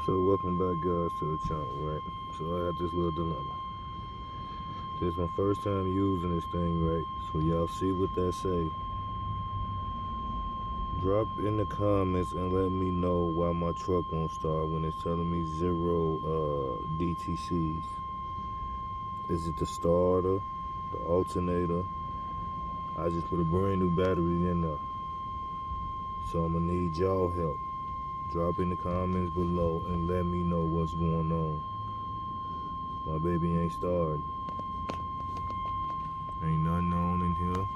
So welcome back guys to the channel, right? So I had this little dilemma. This is my first time using this thing, right? So y'all see what that say. Drop in the comments and let me know why my truck won't start when it's telling me 0 DTCs. Is it the starter, the alternator? I just put a brand new battery in there. So I'm gonna need y'all help. Drop in the comments below and let me know what's going on. My baby ain't starting. Ain't nothing on in here.